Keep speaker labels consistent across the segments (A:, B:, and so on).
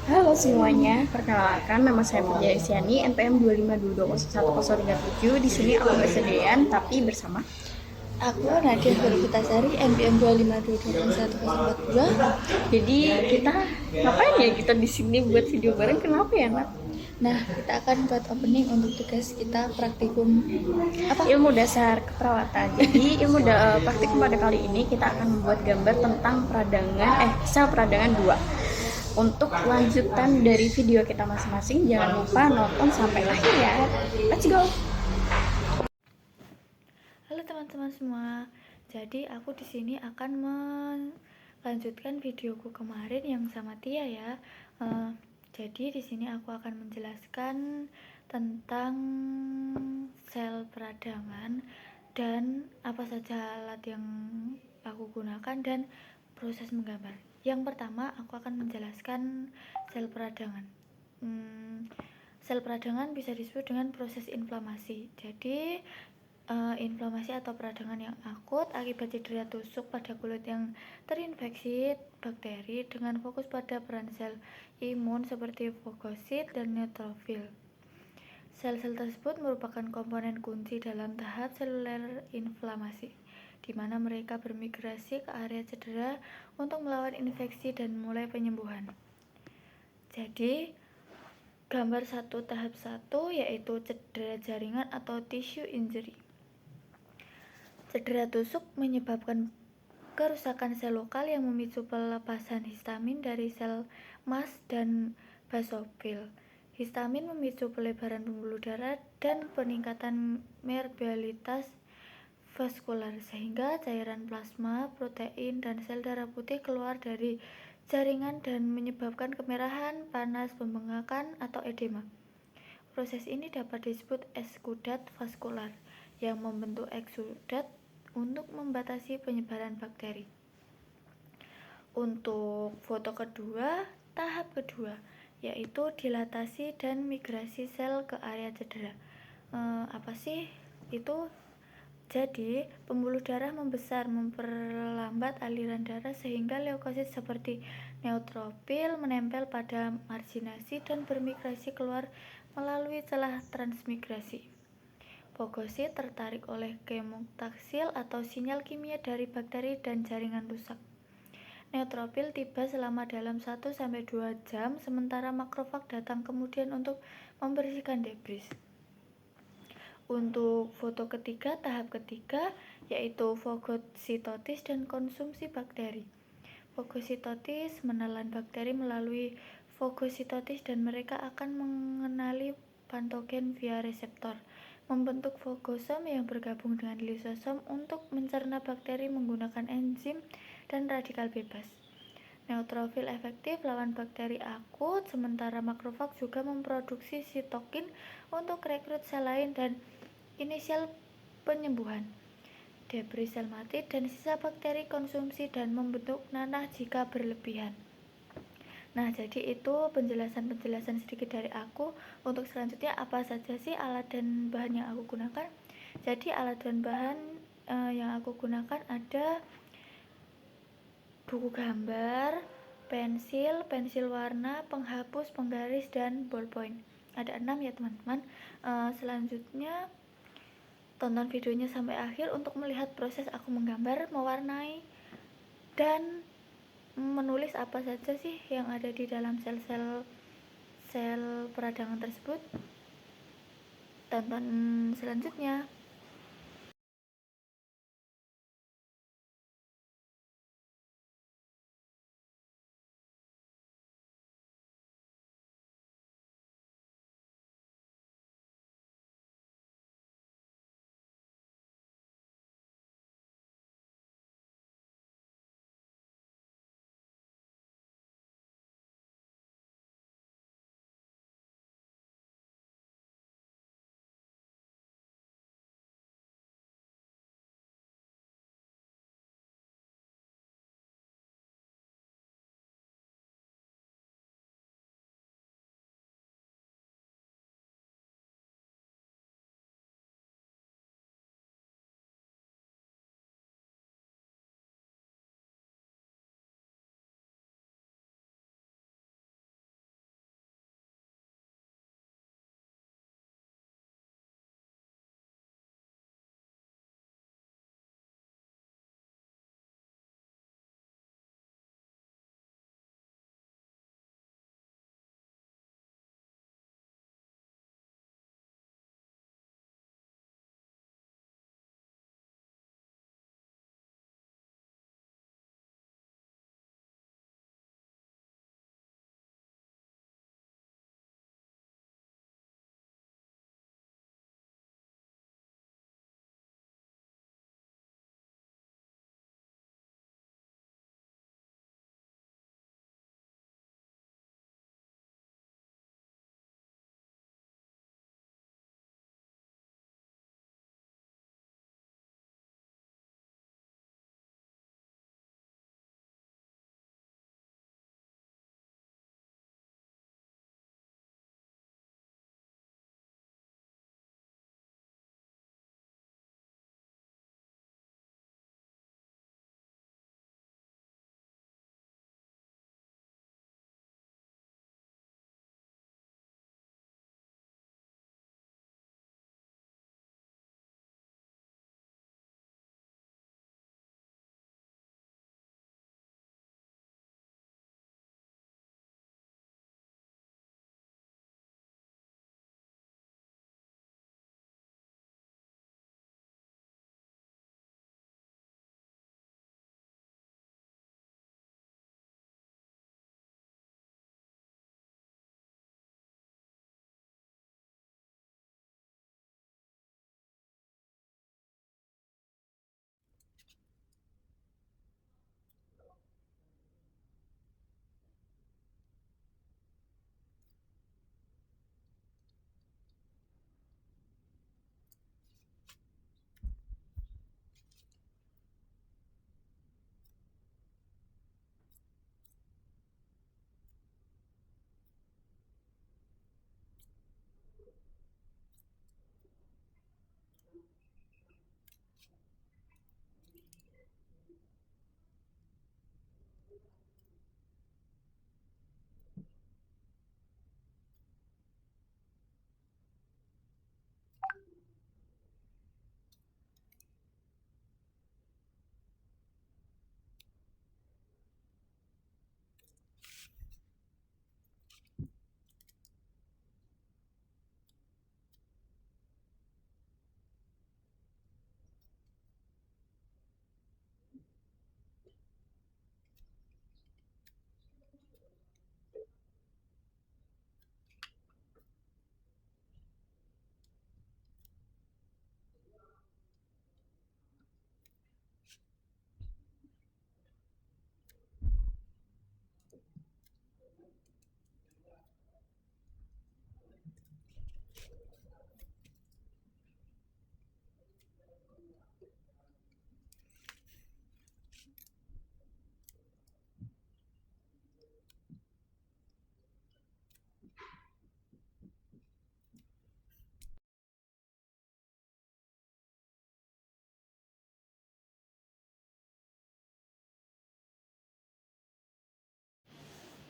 A: Halo semuanya, perkenalkan nama saya Putri Isyani, NPM 252201037. Di sini aku nggak sendirian, tapi bersama
B: Aku Nadia Hurfitasari, NPM 252204102.
A: Jadi kita ngapain ya kita di sini buat video bareng? Kenapa ya, Nat?
B: Nah, kita akan buat opening untuk tugas kita praktikum apa?
A: Ilmu dasar keperawatan. Jadi praktikum pada kali ini kita akan membuat gambar tentang sel peradangan 2. Untuk lanjutan dari video kita masing-masing, jangan lupa nonton sampai akhir ya. Let's go.
B: Halo teman-teman semua. Jadi aku di sini akan melanjutkan videoku kemarin yang sama Tia ya. Jadi di sini aku akan menjelaskan tentang sel peradangan dan apa saja alat yang aku gunakan dan proses menggambar. Yang pertama, aku akan menjelaskan sel peradangan. Sel peradangan bisa disebut dengan proses inflamasi. Jadi inflamasi atau peradangan yang akut akibat cedera tusuk pada kulit yang terinfeksi bakteri dengan fokus pada peran sel imun seperti fagosit dan neutrofil. Sel-sel tersebut merupakan komponen kunci dalam tahap seluler inflamasi, di mana mereka bermigrasi ke area cedera untuk melawan infeksi dan mulai penyembuhan. Jadi, gambar 1 tahap 1 yaitu cedera jaringan atau tissue injury. Cedera tusuk menyebabkan kerusakan sel lokal yang memicu pelepasan histamin dari sel mast dan basofil. Histamin memicu pelebaran pembuluh darah dan peningkatan permeabilitas vaskular sehingga cairan plasma, protein, dan sel darah putih keluar dari jaringan dan menyebabkan kemerahan, panas, pembengkakan, atau edema. Proses ini dapat disebut eksudat vaskular yang membentuk eksudat untuk membatasi penyebaran bakteri. Untuk foto kedua, tahap kedua, yaitu dilatasi dan migrasi sel ke area cedera. Apa sih itu? Jadi, pembuluh darah membesar, memperlambat aliran darah sehingga leukosit seperti neutrofil menempel pada marginasi dan bermigrasi keluar melalui celah transmigrasi. Fagosit tertarik oleh kemotaksil atau sinyal kimia dari bakteri dan jaringan rusak. Neutrofil tiba selama dalam 1-2 jam, sementara makrofag datang kemudian untuk membersihkan debris. Untuk foto ketiga, tahap ketiga, yaitu fagositosis dan konsumsi bakteri. Fagositosis menelan bakteri melalui fagositosis dan mereka akan mengenali patogen via reseptor, membentuk fagosom yang bergabung dengan lisosom untuk mencerna bakteri menggunakan enzim dan radikal bebas. Neutrofil efektif lawan bakteri akut, sementara makrofag juga memproduksi sitokin untuk rekrut sel lain dan inisial penyembuhan. Debris sel mati dan sisa bakteri konsumsi dan membentuk nanah jika berlebihan. Nah, jadi itu penjelasan sedikit dari aku. Untuk selanjutnya, apa saja sih alat dan bahan yang aku gunakan? Jadi alat dan bahan yang aku gunakan ada buku gambar, pensil warna, penghapus, penggaris, dan ballpoint. Ada 6 ya teman-teman. Selanjutnya tonton videonya sampai akhir untuk melihat proses aku menggambar, mewarnai, dan menulis apa saja sih yang ada di dalam sel peradangan tersebut. Tonton selanjutnya.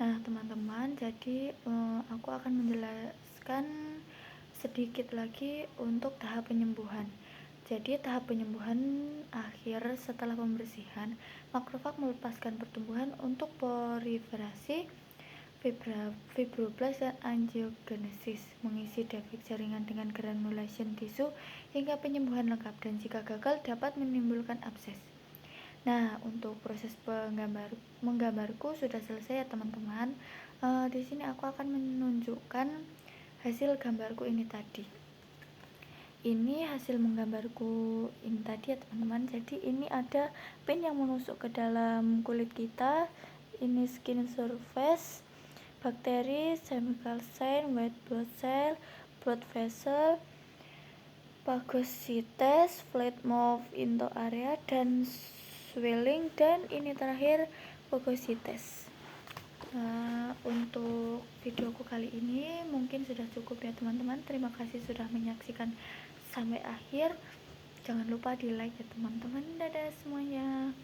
B: Nah teman-teman, jadi aku akan menjelaskan sedikit lagi untuk tahap penyembuhan. Jadi tahap penyembuhan akhir setelah pembersihan, makrofag melepaskan pertumbuhan untuk proliferasi, fibroblast dan angiogenesis, mengisi defek jaringan dengan granulation tisu hingga penyembuhan lengkap, dan jika gagal dapat menimbulkan abses. Nah, untuk proses menggambarku sudah selesai ya teman-teman. Di sini aku akan menunjukkan hasil gambarku ini tadi. Ini hasil menggambarku ini tadi ya teman-teman. Jadi ini ada pin yang menusuk ke dalam kulit kita. Ini skin surface, bakteri, chemical sign, white blood cell, blood vessel, phagocytes, flat mouth into area, dan swelling, dan ini terakhir phagocytes. Nah, untuk videoku kali ini mungkin sudah cukup ya teman-teman. Terima kasih sudah menyaksikan sampai akhir. Jangan lupa di like ya teman-teman. Dadah semuanya.